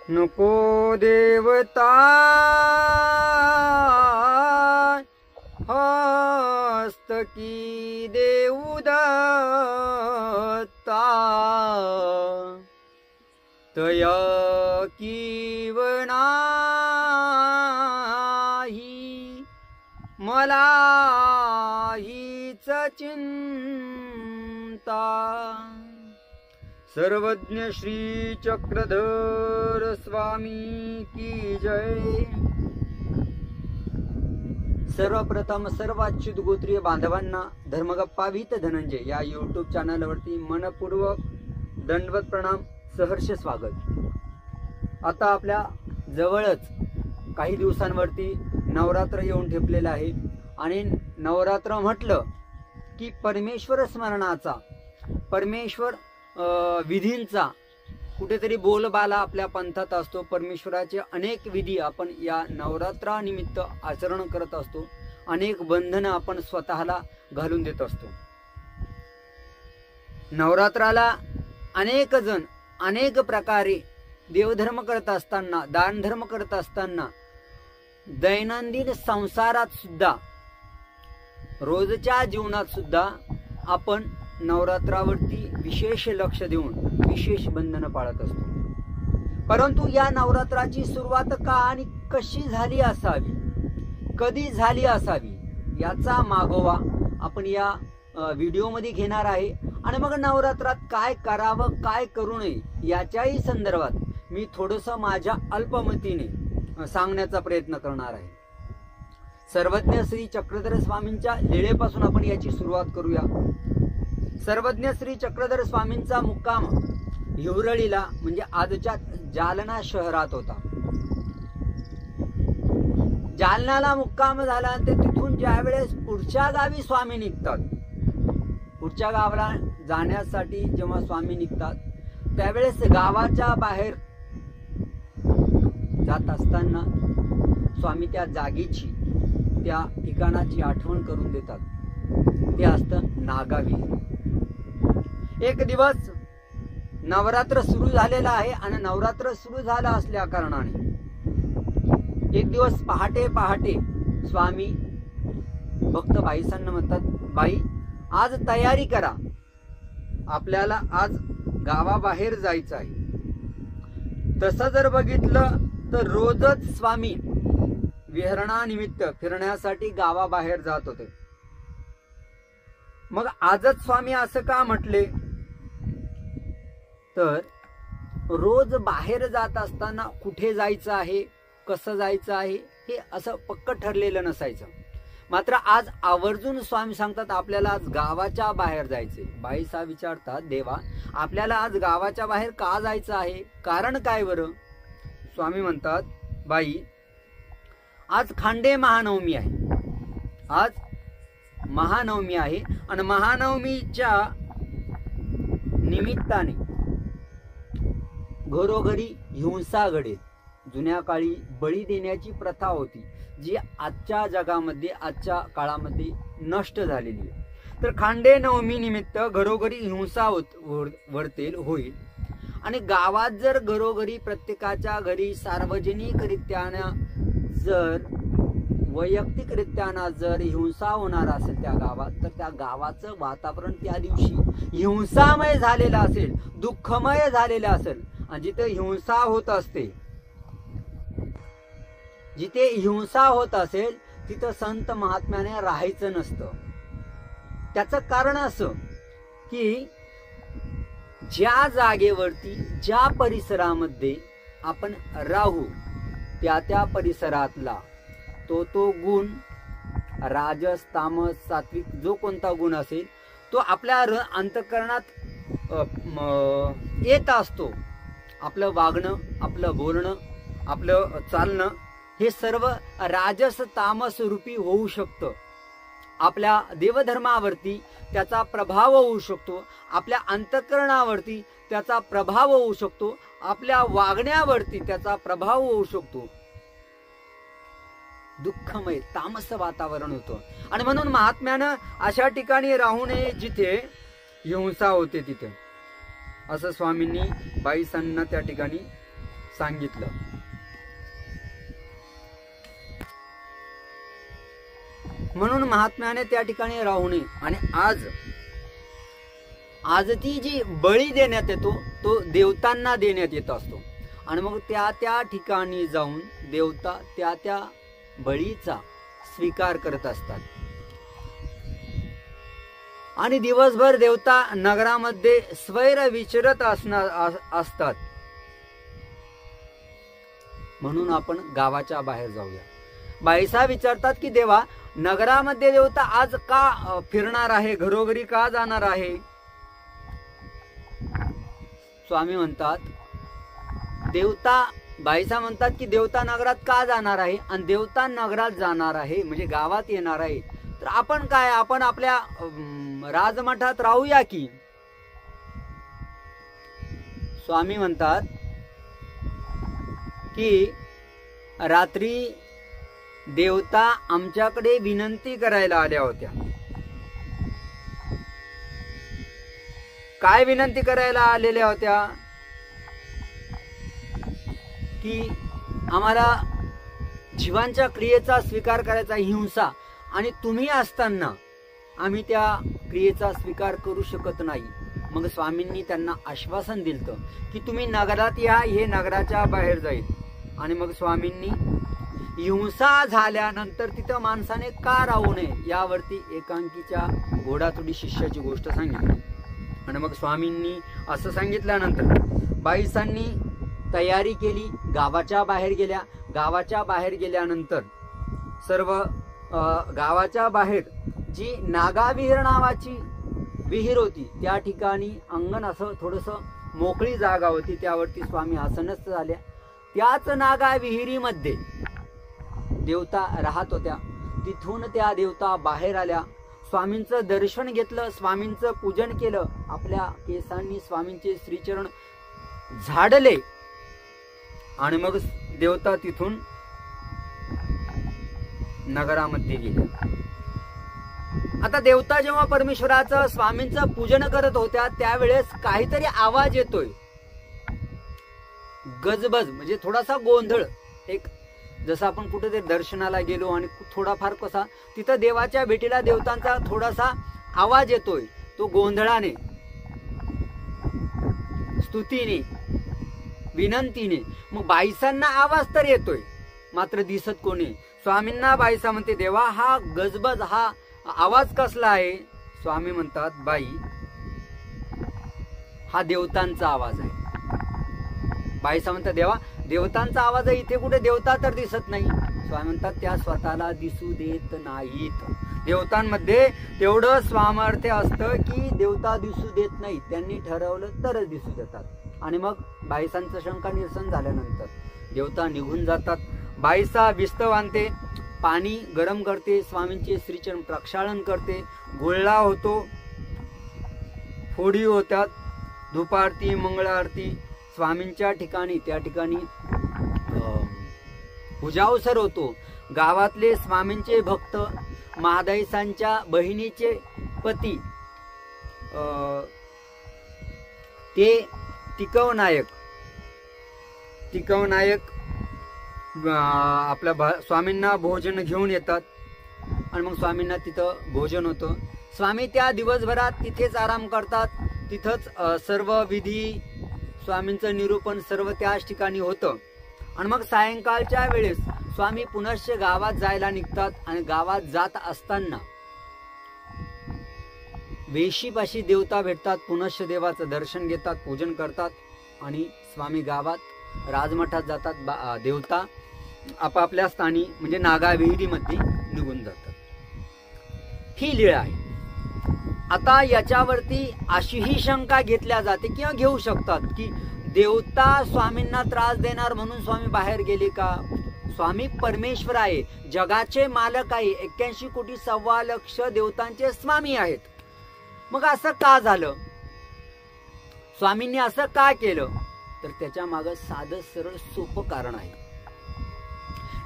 नको देवता हस्तकी देऊ दत्ता तया कीव नाही मला हीच चिंता। सर्वज्ञ श्री चक्रधर स्वामी की जय। सर्वप्रथम सर्व अच्युत गोत्रीय बांधवांना धर्मगप्पा विथ धनंजय या यूट्यूब चॅनलवरती मनपूर्वक दंडवत प्रणाम, सहर्ष स्वागत। आता आपल्या जवळच काही दिवसांवरती नवरात्र येऊन ठेपलेलं आहे आणि नवरात्र म्हटलं की परमेश्वर स्मरणाचा, परमेश्वर विधींचा कुठेतरी बोलबाला आपल्या पंथात असतो। परमेश्वराचे अनेक विधी आपण या नवरात्रानिमित्त आचरण करत असतो, अनेक बंधनं आपण स्वतःला घालून देत असतो। नवरात्राला अनेक जण अनेक प्रकारे देवधर्म करत असताना, दानधर्म करत असताना, दैनंदिन संसारात सुद्धा, रोजच्या जीवनात सुद्धा आपण नवरात्रावरती विशेष लक्ष देऊन विशेष बंधनं पाळत असतो। परंतु या नवरात्राची सुरुवात का आणि कशी झाली असावी, कधी झाली असावी याचा मागोवा आपण या व्हिडिओमध्ये घेणार आहे। आणि मग नवरात्रात काय करावं, काय करू नये याच्याही संदर्भात मी थोडंसं माझ्या अल्पमतीने सांगण्याचा प्रयत्न करणार आहे। सर्वज्ञ श्री चक्रधर स्वामींच्या लीळेपासून आपण याची सुरुवात करूया। सर्वज्ञ श्री चक्रधर स्वामींचा मुक्काम हिवरळीला म्हणजे आजच्या जालना शहरात होता। जालन्याला मुक्काम झाला ते तिथून ज्यावेळेस पुढच्या गावी स्वामी निघतात, पुढच्या गावाला जाण्यासाठी जेव्हा स्वामी निघतात त्यावेळेस गावाच्या बाहेर जात असताना स्वामी त्या जागेची, त्या ठिकाणाची आठवण करून देतात। ते असतं नागावीर। एक दिवस नवरात्र सुरू झालेला आहे आणि नवरात्र सुरू झाला असल्या कारणाने एक दिवस पहाटे पहाटे स्वामी भक्त बाईसांना म्हणतात, बाई आज तयारी करा, आपल्याला आज गावाबाहेर जायचं आहे। तसं जर बघितलं तर रोजच स्वामी विहरणानिमित्त फिरण्यासाठी गावाबाहेर जात होते। मग आजच स्वामी असं का म्हटले तर रोज बाहेर जात असताना कुठे जायचं आहे, कसं जायचं आहे हे असं पक्क ठरलेलं नसायचं। मात्र आज आवर्जून स्वामी सांगतात आपल्याला आज गावाच्या बाहेर जायचे। बाईसा विचारतात, देवा आपल्याला आज गावाच्या बाहेर का जायचं आहे, कारण काय बरं? स्वामी म्हणतात, बाई आज खांडे महानवमी आहे, आज महानवमी आहे आणि महानवमीच्या निमित्ताने घरोघरी हिंसा घडेल। जुन्या काळी बळी देण्याची प्रथा होती जी आजच्या जगामध्ये, आजच्या काळामध्ये नष्ट झालेली आहे। तर खांडे नवमी निमित्त घरोघरी हिंसा होईल आणि गावात जर घरोघरी प्रत्येकाच्या घरी सार्वजनिकरित्यानं जर वैयक्तिकरित्यानं जर हिंसा होणार असेल त्या गावात, तर त्या गावाचं वातावरण त्या दिवशी हिंसामय झालेलं असेल, दुःखमय झालेलं असेल। आणि जिथे हिंसा होत असते, जिथे हिंसा होत असेल तिथं संत महात्म्याने राहायचं नसतं। त्याचं कारण असं की ज्या जागेवरती, ज्या परिसरामध्ये आपण राहू त्या त्या परिसरातला तो गुण, राजस, तामस, सात्विक जो कोणता गुण असेल तो आपल्या अंतःकरणात येत असतो। आपलं वागणं, आपलं बोलणं, आपलं चालणं हे सर्व राजस तामस रूपी होऊ शकतं। आपल्या देवधर्मावरती त्याचा प्रभाव होऊ शकतो, आपल्या अंतःकरणावरती त्याचा प्रभाव होऊ शकतो, आपल्या वागण्यावरती त्याचा प्रभाव होऊ शकतो। दुःखमय तामस वातावरण होतं आणि म्हणून महात्म्यानं अशा ठिकाणी राहू नये जिथे हिंसा होते तिथे, असं स्वामींनी बाईसांना त्या ठिकाणी सांगितलं. म्हणून महात्म्याने त्या ठिकाणी राहू नये. आणि आज ती जी बळी देण्यात येतो तो देवतांना देण्यात येत असतो. आणि मग त्या ठिकाणी जाऊन देवता त्या बळीचा स्वीकार करत असतात. आणि दिवसभर देवता नगरामध्ये स्वैर विचरत असतात. म्हणून आपण गावाच्या बाहेर जाऊया. बाईसा विचारतात की देवा, नगरामध्ये देवता आज का फिरणार आहे, घरोघरी का जाणार आहे? स्वामी म्हणतात, देवता, बाईसा म्हणतात की देवता नगरात का जाणार आहे? आणि देवता नगरात जाणार आहे म्हणजे गावात येणार आहे, तर आपण काय, आपण आपल्या राजमठात राहूया की? स्वामी म्हणतात की रात्री देवता आमच्याकडे विनंती करायला आल्या होत्या. काय विनंती करायला आलेल्या होत्या? की आम्हाला जीवांच्या क्रियेचा स्वीकार करायचा, हिंसा, आणि तुम्ही असताना आम्ही त्या क्रियेचा स्वीकार करू शकत नाही. मग स्वामींनी त्यांना आश्वासन दिलं की तुम्ही नगरात या, हे नगराच्या बाहेर जाईल. आणि मग स्वामींनी हिंसा झाल्यानंतर तिथं माणसाने का राहू नये यावरती एकांकीच्या घोडातोडी शिष्याची गोष्ट सांगितली. आणि मग स्वामींनी असं सांगितल्यानंतर बाईसांनी तयारी केली, गावाच्या बाहेर गेल्या. गावाच्या बाहेर गेल्यानंतर सर्व गावाच्या बाहेर जी नागाविहीर नावाची विहीर होती त्या ठिकाणी अंगण असं थोडंसं मोकळी जागा होती, त्यावरती स्वामी आसनस्थ झाल्या. त्याच नागा विहिरीमध्ये देवता राहत होत्या. तिथून त्या देवता बाहेर आल्या, स्वामींचं दर्शन घेतलं, स्वामींचं पूजन केलं, आपल्या केसांनी स्वामींचे श्रीचरण झाडले. आणि मग देवता तिथून नगरामध्ये गेले. आता देवता जेव्हा परमेश्वराचं, स्वामींचं पूजन करत होत्या त्यावेळेस काहीतरी आवाज येतोय, गजबज, म्हणजे थोडासा गोंधळ. एक जसं आपण कुठेतरी दर्शनाला गेलो आणि थोडाफार कसा तिथं देवाच्या भेटीला देवतांचा थोडासा आवाज येतोय, तो गोंधळाने, स्तुतीने, विनंतीने. मग बाईसांना आवाज तर येतोय मात्र दिसत कोणी. स्वामींना बाईसा म्हणते, देवा हा गजबज, हा आवाज कसला आहे? स्वामी म्हणतात, बाई हा देवतांचा आवाज आहे. बाईसा म्हणतात, देवा देवतांचा आवाज आहे, इथे कुठे देवता तर दिसत नाही. स्वामी म्हणतात, त्या स्वतःला दिसू देत नाहीत. देवतांमध्ये तेवढं स्वामर्थ्य असतं की देवता दिसू देत नाही, त्यांनी ठरवलं तरच दिसू देतात. आणि मग बाईसांचं शंका निरसन झाल्यानंतर देवता निघून जातात. बाईसा बिस्तव आणते, पाणी गरम करते, स्वामींचे श्रीचरण प्रक्षालन करते, गुळला होतो, फोडी होतात, धूपारती, मंगळ आरती स्वामींच्या ठिकाणी, त्या ठिकाणी पूजावसर होतो. गावातले स्वामींचे भक्त, महादाईसांच्या बहिणीचे पती ते टिकव नायक आपल्या स्वामींना भोजन घेऊन येतात. आणि मग स्वामींना तिथं भोजन होतं. स्वामी त्या दिवसभरात तिथेच आराम करतात, तिथंच सर्व विधी, स्वामींचं निरूपण सर्व त्याच ठिकाणी होतं. आणि मग सायंकाळच्या वेळेस स्वामी पुनश्च गावात जायला निघतात. आणि गावात जात असताना वेशीपाशी देवता भेटतात, पुनश्च देवाचं दर्शन घेतात, पूजन करतात. आणि स्वामी गावात राजमठात जातात. देवता आपापल्या स्थानी म्हणजे नागाविहिरीमध्ये निघून जातात. ही लीळा आहे. आता याच्यावरती अशीही शंका घेतल्या जाते किंवा घेऊ शकतात की देवता स्वामींना त्रास देणार म्हणून स्वामी बाहेर गेले का? स्वामी परमेश्वर आहे, जगाचे मालक आहे, 81 कोटी 1.25 लाख देवतांचे स्वामी आहेत. मग असं का झालं? स्वामींनी असं का केलं? तर त्याच्या मागे साधं सरळ सोपं कारण आहे.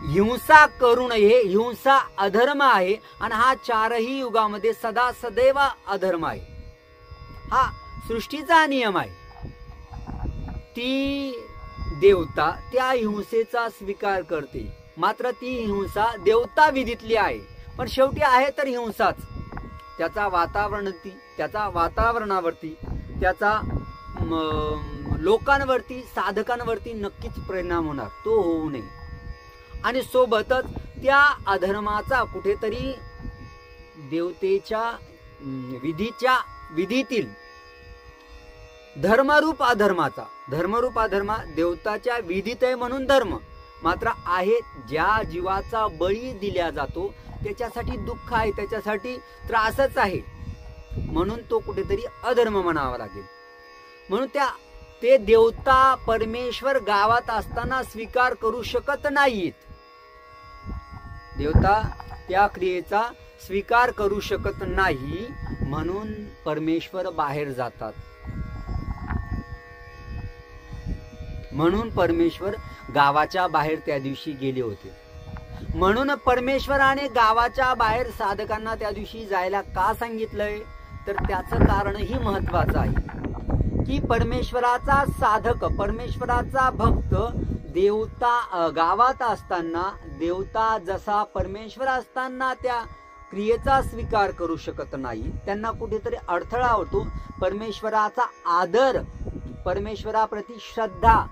हिंसा करू नये, हिंसा अधर्म आहे. आणि हा चारही युगामध्ये सदा सदैव अधर्म आहे. हा सृष्टीचा नियम आहे. ती देवता त्या हिंसेचा स्वीकार करते, मात्र ती हिंसा देवता विधीतली आहे, पण शेवटी आहे तर हिंसाच. त्याचा वातावरणावरती, त्याचा लोकांवरती, साधकांवरती नक्कीच परिणाम होणार, तो होऊ नये. आणि सोबतच त्या अधर्माचा कुठेतरी देवतेच्या विधीतील धर्मरूप अधर्मा देवताच्या विधीत आहे म्हणून धर्म, मात्र आहे ज्या जीवाचा बळी दिला जातो त्याच्यासाठी दुःख आहे, त्याच्यासाठी त्रासच आहे, म्हणून तो कुठेतरी अधर्म म्हणावा लागेल. म्हणून ते देवता परमेश्वर गावात असताना स्वीकार करू शकत नाहीत. देवता त्या क्रियेचा स्वीकार करू शकत नाही, म्हणून परमेश्वर बाहेर जातात. म्हणून परमेश्वर गावाच्या बाहेर त्या दिवशी गेले होते. म्हणून परमेश्वराने गावाच्या बाहेर साधकांना त्या दिवशी जायला का सांगितलंय, तर त्याचं कारणही महत्वाचं आहे की परमेश्वराचा साधक, परमेश्वराचा भक्त देवता गावात असताना, देवता जसा परमेश्वर असताना त्या क्रियेचा स्वीकार करू शकत नाही, त्यांना कुठेतरी अडथळा होतो. परमेश्वराचा आदर, परमेश्वराप्रती श्रद्धा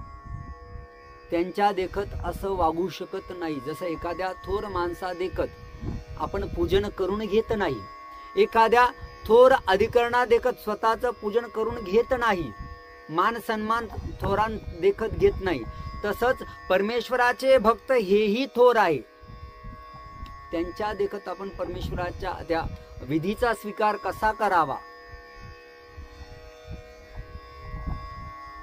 त्यांच्या देखत असं वागू शकत नाही. जसं एखाद्या थोर माणसा देखत आपण पूजन करून घेत नाही, एखाद्या थोर अधिकरणा देखत स्वतःचं पूजन करून घेत नाही, मान सन्मान थोरां देखत घेत नाही, तसंच परमेश्वराचे भक्त हेही थोर आहे, त्यांच्या देखत आपण परमेश्वराच्या त्या विधीचा स्वीकार कसा करावा.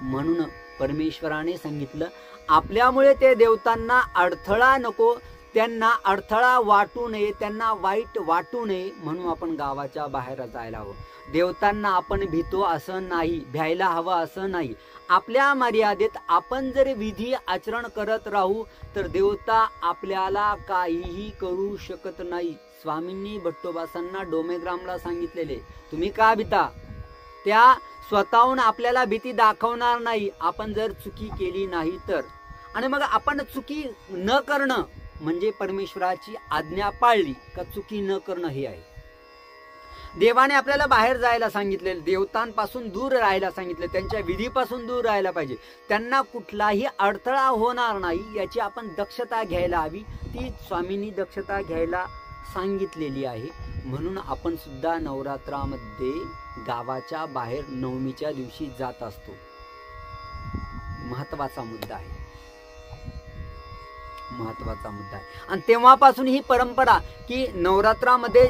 म्हणून परमेश्वराने सांगितलं आपल्यामुळे ते देवतांना अडथळा नको, त्यांना अडथळा वाटू नये, त्यांना वाईट वाटू नये, म्हणून आपण गावाच्या बाहेर जायला हवं. देवतांना आपण भीतो असं नाही, भ्यायला हवं असं नाही. आपल्या मर्यादेत आपण जर विधी आचरण करत राहू तर देवता आपल्याला काहीही करू शकत नाही. स्वामींनी भट्टोबासांना डोमेग्रामला सांगितलेले, तुम्ही का भीता, त्या स्वतःहून आपल्याला भीती दाखवणार नाही, आपण जर चुकी केली नाही तर. आणि मग आपण चुकी न करणं म्हणजे परमेश्वराची आज्ञा पाळली का चुकी न करणं हे आहे. देवाने आपल्याला बाहेर जायला सांगितले, देवतांपासून दूर राहायला सांगितले, त्यांच्या विधीपासून दूर राहायला पाहिजे, त्यांना कुठलाही अडथळा होणार नाही याची आपण दक्षता घ्यायला हवी. ती स्वामींनी दक्षता घ्यायला सांगितलेली आहे. म्हणून आपण सुद्धा नवरात्रामध्ये गावाच्या बाहेर नवमीच्या दिवशी जात असतो. महत्वाचा मुद्दा आहे, महत्वाचा मुद्दा आहे. आणि तेव्हापासून ही परंपरा की नवरात्रामध्ये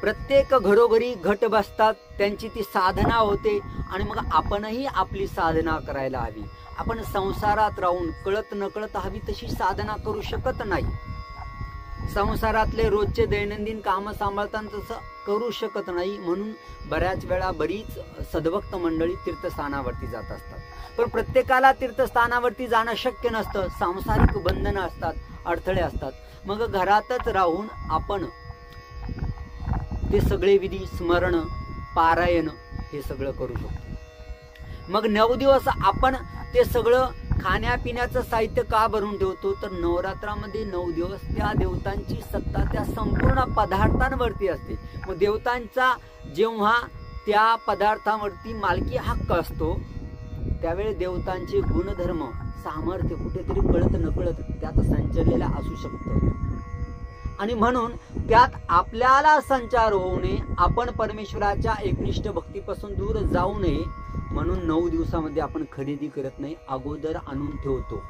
प्रत्येक घरोघरी घट बसतात, त्यांची ती साधना होते, आणि मग आपणही आपली साधना करायला हवी. आपण संसारात राहून कळत नकळत हवी तशी साधना करू शकत नाही. संसारातले रोजचे दैनंदिन काम सांभाळताना तसं करू शकत नाही. म्हणून बऱ्याच वेळा बरीच सद्भक्त मंडळी तीर्थस्थानावरती जात असतात, पण प्रत्येकाला तीर्थस्थानावरती जाणं शक्य नसतं. सांसारिक बंधनं असतात, अडथळे असतात. मग घरातच राहून आपण ते सगळे विधी, स्मरण, पारायण हे सगळं करू शकतो. मग 9 दिवस आपण ते सगळं खाण्यापिण्याचं साहित्य का भरून ठेवतो, तर नवरात्रामध्ये 9 दिवस त्या देवतांची सत्ता त्या संपूर्ण पदार्थांवरती असते. मग देवतांचा जेव्हा त्या पदार्थांवरती मालकी हक्क असतो त्यावेळी देवतांचे गुणधर्म, सामर्थ्य कुठेतरी कळत नकळत त्यात संचरलेला असू शकतं. आणि म्हणून त्यात आपल्याला संचार होऊ नये, आपण परमेश्वराच्या एकनिष्ठ भक्तीपासून दूर जाऊ नये, म्हणून 9 दिवसामध्ये आपण खरेदी करत नाही, अगोदर आणून ठेवतो.